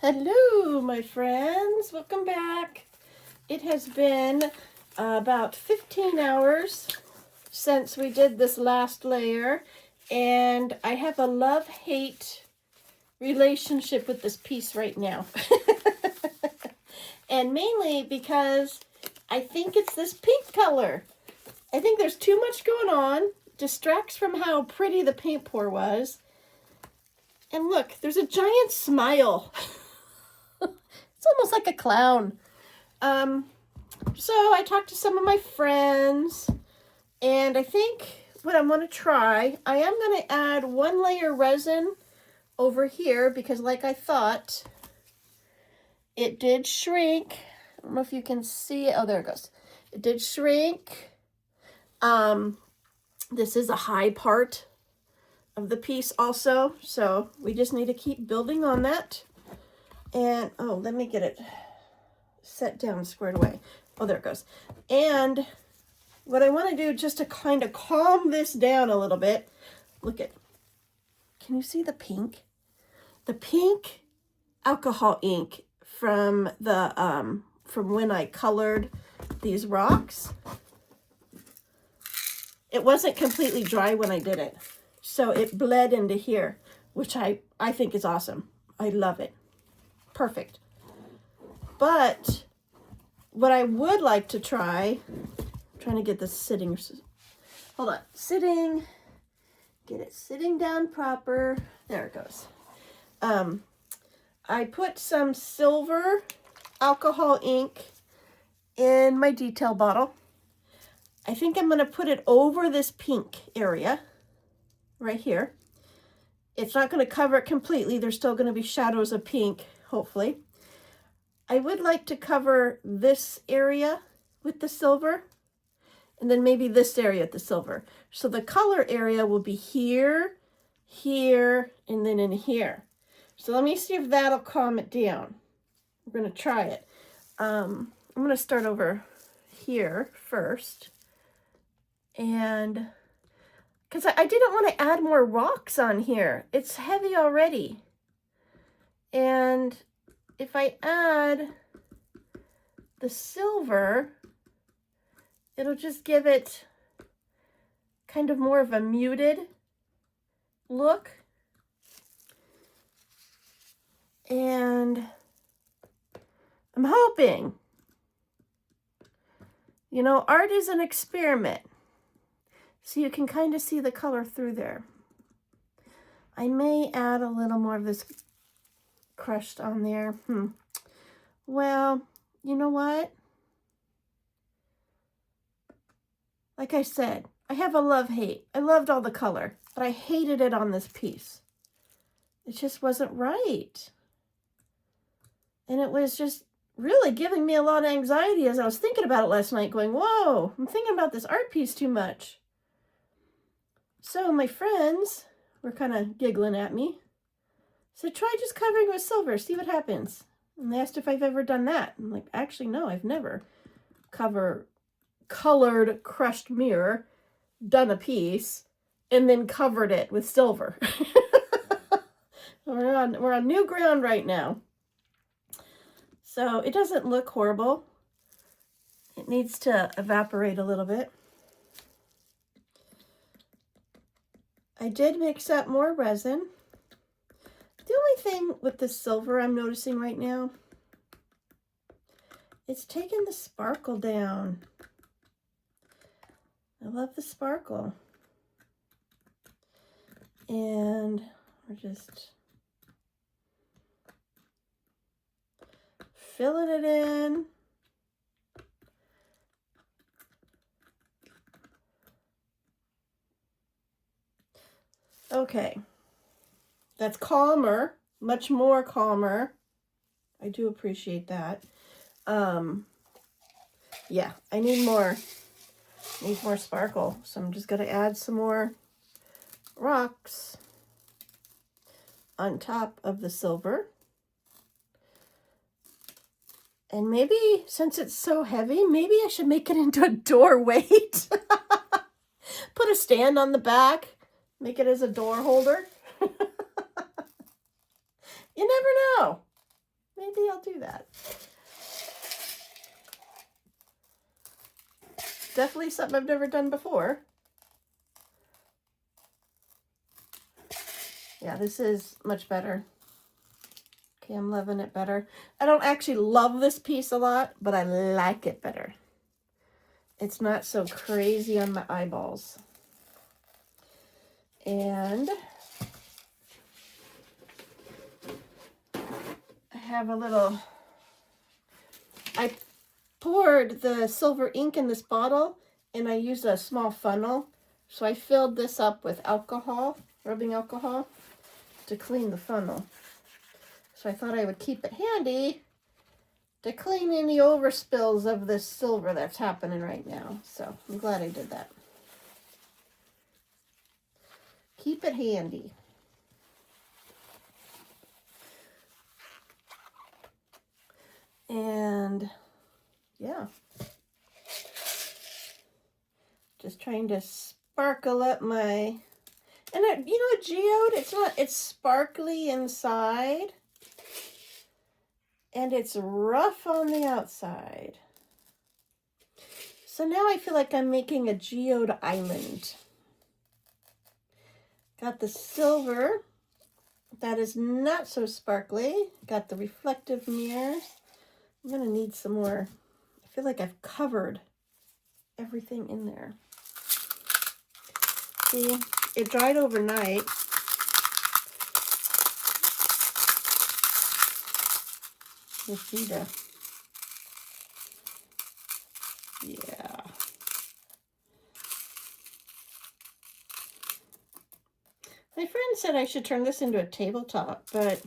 Hello, my friends. Welcome back. It has been about 15 hours since we did this last layer, and I have a love-hate relationship with this piece right now. And mainly because I think it's this pink color. I think there's too much going on, distracts from how pretty the paint pour was. And look, there's a giant smile. It's almost like a clown. So I talked to some of my friends, and I think what I'm going to try, I am going to add one layer resin over here because like I thought, it did shrink. I don't know if you can see it. Oh, there it goes. It did shrink. This is a high part of the piece also, so we just need to keep building on that. And, oh, let me get it set down, squared away. Oh, there it goes. And what I want to do just to kind of calm this down a little bit, look at, can you see the pink? The pink alcohol ink from the, from when I colored these rocks. It wasn't completely dry when I did it. So it bled into here, which I think is awesome. I love it. Perfect. But what I would like to try, I'm trying to get this sitting, hold on, sitting, get it sitting down proper. There it goes. I put some silver alcohol ink in my detail bottle. I think I'm going to put it over this pink area right here. It's not going to cover it completely. There's still going to be shadows of pink, hopefully. I would like to cover this area with the silver, and then maybe this area with the silver. So the color area will be here, here, and then in here. So let me see if that'll calm it down. We're going to try it. I'm going to start over here first. And because I didn't want to add more rocks on here. It's heavy already. And if I add the silver, it'll just give it kind of more of a muted look. And I'm hoping, you know, art is an experiment. So you can kind of see the color through there. I may add a little more of this crushed on there. Well, you know what? Like I said, I have a love-hate. I loved all the color, but I hated it on this piece. It just wasn't right. And it was just really giving me a lot of anxiety as I was thinking about it last night, going, whoa, I'm thinking about this art piece too much. So my friends were kind of giggling at me. Said, try just covering with silver, see what happens. And they asked if I've ever done that. I'm like, actually, no, I've never colored crushed mirror, done a piece, and then covered it with silver. We're on new ground right now. So it doesn't look horrible. It needs to evaporate a little bit. I did mix up more resin. The only thing with the silver I'm noticing right now, it's taking the sparkle down. I love the sparkle. And we're just filling it in. Okay, that's calmer, much more calmer. I do appreciate that. Yeah, I need more sparkle. So I'm just gonna add some more rocks on top of the silver. And maybe, since it's so heavy, maybe I should make it into a door weight. Put a stand on the back. Make it as a door holder. You never know. maybe I'll do that. Definitely something I've never done before. Yeah, this is much better. Okay, I'm loving it better. I don't actually love this piece a lot, but I like it better. It's not so crazy on my eyeballs. And I have a little, I poured the silver ink in this bottle and I used a small funnel. So I filled this up with alcohol, rubbing alcohol, to clean the funnel. So I thought I would keep it handy to clean any overspills of this silver that's happening right now. So I'm glad I did that. Keep it handy. And yeah, just trying to sparkle up my, and you know, a geode, it's sparkly inside and it's rough on the outside. So now I feel like I'm making a geode island. Got the silver that is not so sparkly. Got the reflective mirrors. I'm gonna need some more. I feel like I've covered everything in there. See, it dried overnight. You see the, yeah. My friend said I should turn this into a tabletop, but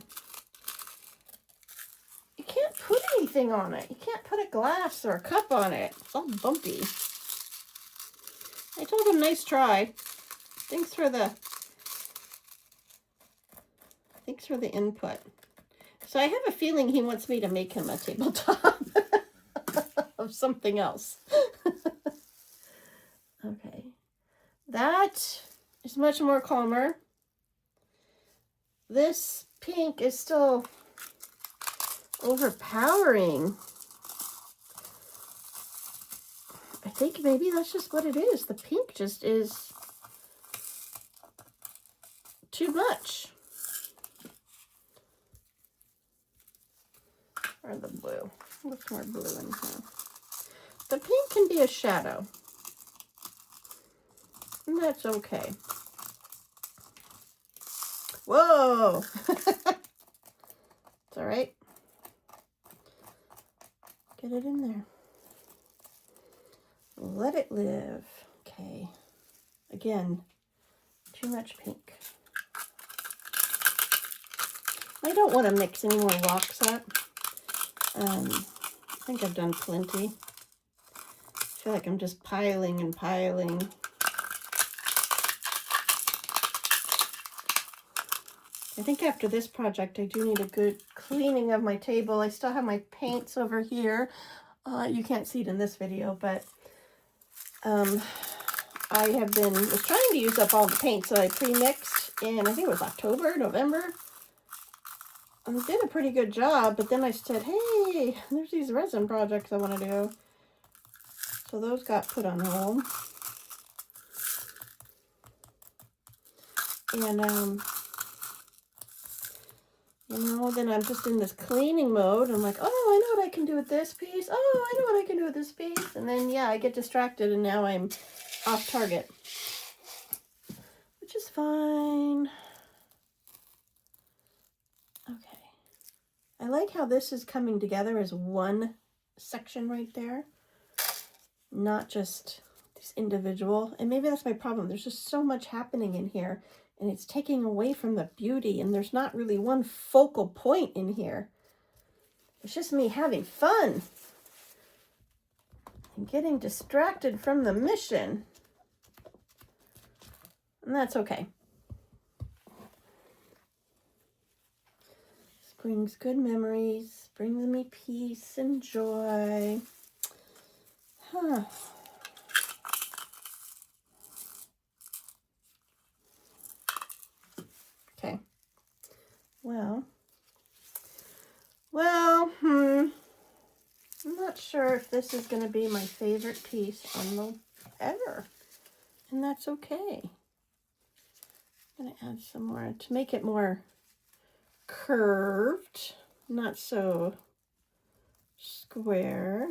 you can't put anything on it. You can't put a glass or a cup on it. It's all bumpy. I told him nice try. Thanks for the input. So I have a feeling he wants me to make him a tabletop of something else. Okay. That is much more calmer. This pink is still overpowering. I think maybe that's just what it is. The pink just is too much. Or the blue. What's more blue in here? The pink can be a shadow. And that's okay. Whoa! It's all right. Get it in there. Let it live. Okay. Again, too much pink. I don't want to mix any more rocks up. I think I've done plenty. I feel like I'm just piling and piling. I think after this project, I do need a good cleaning of my table. I still have my paints over here. You can't see it in this video, but I was trying to use up all the paints that I pre-mixed in, I think it was October, November. I did a pretty good job, but then I said, hey, there's these resin projects I want to do. So those got put on hold. And, you know, then I'm just in this cleaning mode. I'm like, oh, I know what I can do with this piece. Oh, I know what I can do with this piece. And then, yeah, I get distracted and now I'm off target. Which is fine. Okay. I like how this is coming together as one section right there. Not just this individual. And maybe that's my problem. There's just so much happening in here. And it's taking away from the beauty. And there's not really one focal point in here. It's just me having fun. And getting distracted from the mission. And that's okay. This brings good memories. Brings me peace and joy. Huh. Okay. Well, not sure if this is going to be my favorite piece on the ever, and that's okay. I'm going to add some more to make it more curved, not so square.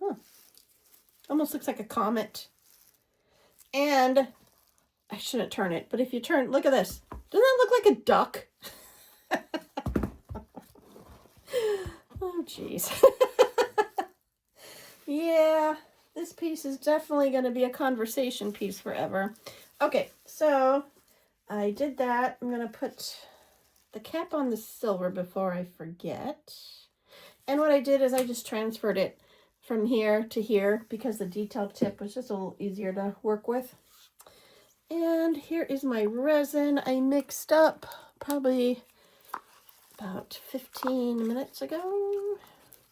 Huh. Almost looks like a comet. And I shouldn't turn it, but if you turn, look at this. Doesn't that look like a duck? Oh, geez. Yeah, this piece is definitely going to be a conversation piece forever. Okay, so I did that. I'm going to put the cap on the silver before I forget. And what I did is I just transferred it from here to here because the detail tip was just a little easier to work with. And here is my resin I mixed up probably about 15 minutes ago.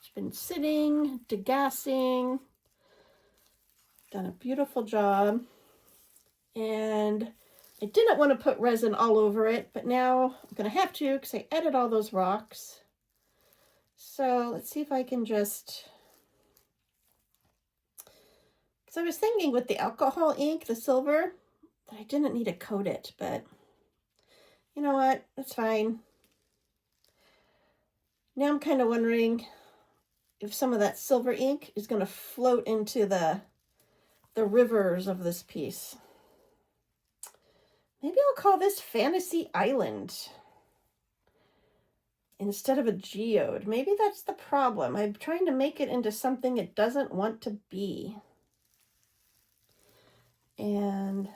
It's been sitting, degassing, done a beautiful job. And I didn't want to put resin all over it, but now I'm going to have to because I added all those rocks. So let's see if I can just, because I was thinking with the alcohol ink, the silver, that I didn't need to coat it, but you know what, that's fine. Now I'm kind of wondering if some of that silver ink is going to float into the rivers of this piece. Maybe I'll call this Fantasy Island instead of a geode. Maybe that's the problem. I'm trying to make it into something it doesn't want to be. And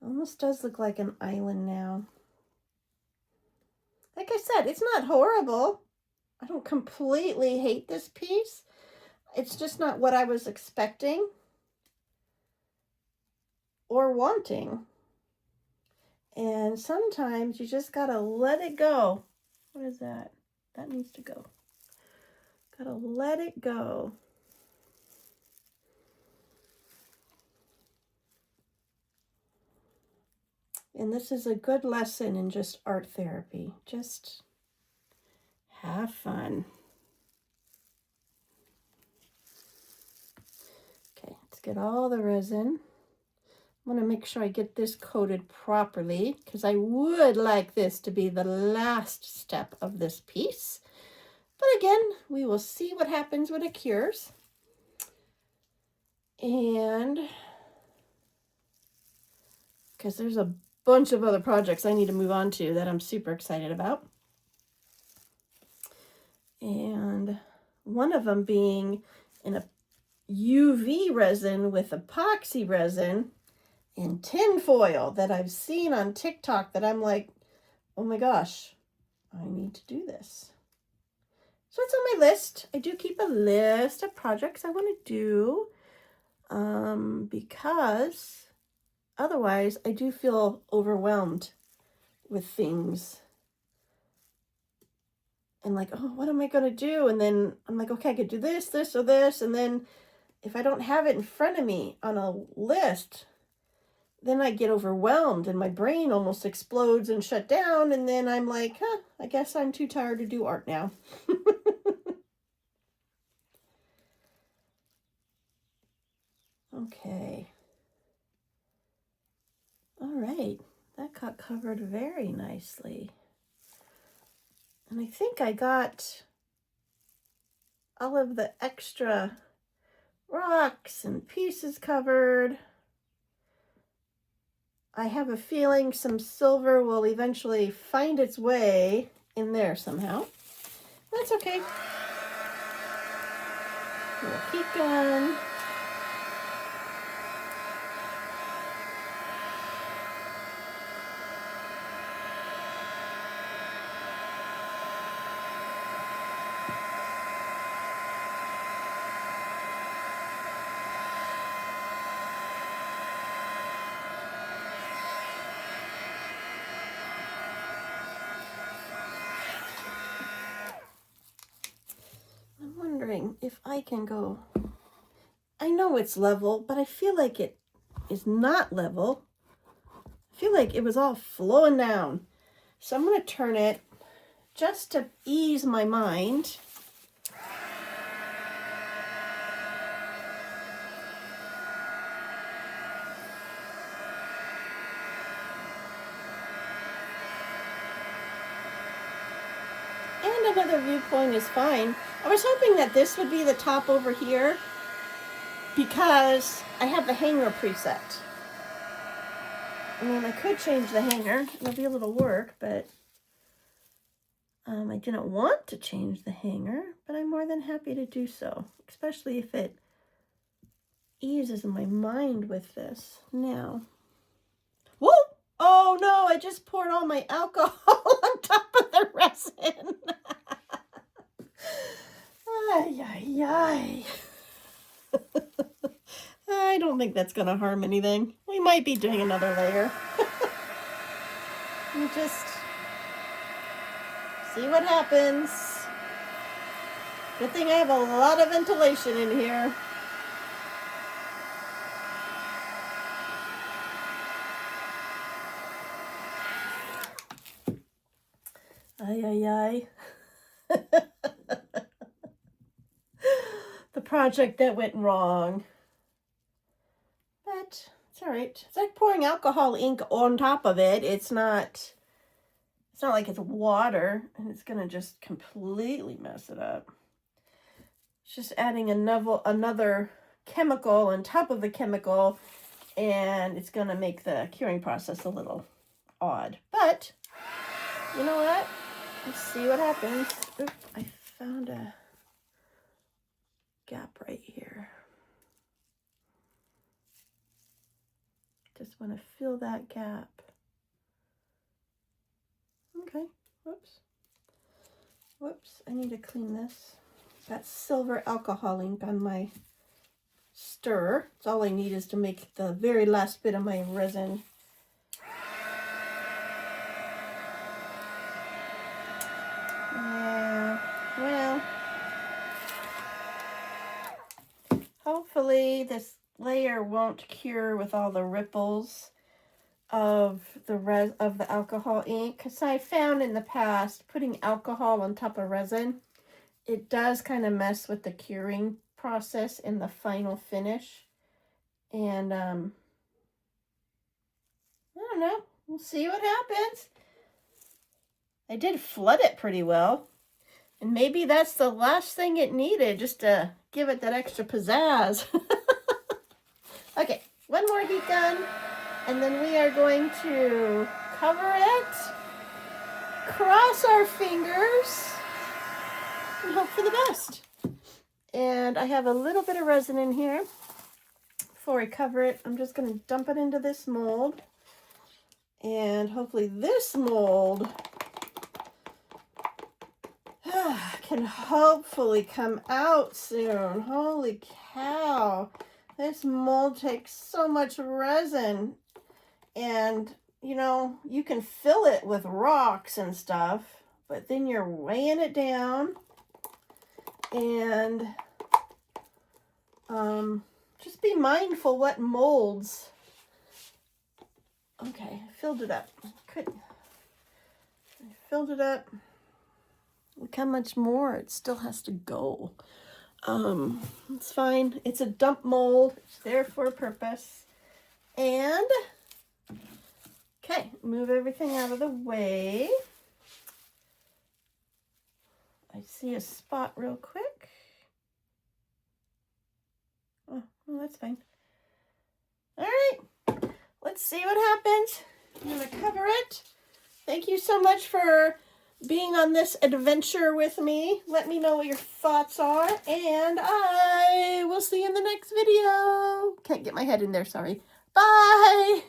almost does look like an island now. Like I said, it's not horrible. I don't completely hate this piece. It's just not what I was expecting or wanting. And sometimes you just gotta let it go. What is that? That needs to go. Gotta let it go. And this is a good lesson in just art therapy. Just have fun. Okay, let's get all the resin. I'm going to make sure I get this coated properly because I would like this to be the last step of this piece. But again, we will see what happens when it cures. And because there's a bunch of other projects I need to move on to that I'm super excited about. And one of them being in a UV resin with epoxy resin in tin foil that I've seen on TikTok that I'm like, oh my gosh, I need to do this. So it's on my list. I do keep a list of projects I want to do because otherwise I do feel overwhelmed with things. And like, oh, what am I going to do? And then I'm like, okay, I could do this, this, or this. And then if I don't have it in front of me on a list, then I get overwhelmed and my brain almost explodes and shut down. And then I'm like, I guess I'm too tired to do art now. Okay. All right. That got covered very nicely. And I think I got all of the extra rocks and pieces covered. I have a feeling some silver will eventually find its way in there somehow. That's okay. We'll keep going. If I can go, I know it's level, but I feel like it is not level. I feel like it was all flowing down. So I'm going to turn it just to ease my mind, and another viewpoint is fine. I was hoping that this would be the top over here because I have the hanger preset. I mean, I could change the hanger. It'll be a little work, but I didn't want to change the hanger, but I'm more than happy to do so, especially if it eases my mind with this. Now, whoa! Oh no, I just poured all my alcohol on top of the resin. Ay, ay, ay. I don't think that's going to harm anything. We might be doing another layer. You just see what happens. Good thing I have a lot of ventilation in here. Ay, ay, ay. The project that went wrong. But it's all right. It's like pouring alcohol ink on top of it. It's not like it's water and it's going to just completely mess it up. It's just adding another chemical on top of the chemical, and it's going to make the curing process a little odd. But you know what? Let's see what happens. Oop, I found a gap right here. Just want to fill that gap. Okay, whoops, I need to clean this. Got silver alcohol ink on my stir. That's all I need is to make the very last bit of my resin. Yeah, well, hopefully this layer won't cure with all the ripples of the alcohol ink, because I found in the past putting alcohol on top of resin, it does kind of mess with the curing process in the final finish. And I don't know, we'll see what happens. I did flood it pretty well, and maybe that's the last thing it needed, just to give it that extra pizzazz. Okay, one more heat gun, and then we are going to cover it, cross our fingers, and hope for the best. And I have a little bit of resin in here. Before I cover it, I'm just going to dump it into this mold, and hopefully this mold can hopefully come out soon. Holy cow. This mold takes so much resin, and you know, you can fill it with rocks and stuff, but then you're weighing it down, and just be mindful what molds. Okay, I filled it up. I filled it up. Look how much more it still has to go. It's fine. It's a dump mold. It's there for a purpose. And okay, move everything out of the way. I see a spot real quick. Oh, well, that's fine. All right, let's see what happens. I'm gonna cover it. Thank you so much for being on this adventure with me. Let me know what your thoughts are, and I will see you in the next video. Can't get my head in there, sorry. Bye!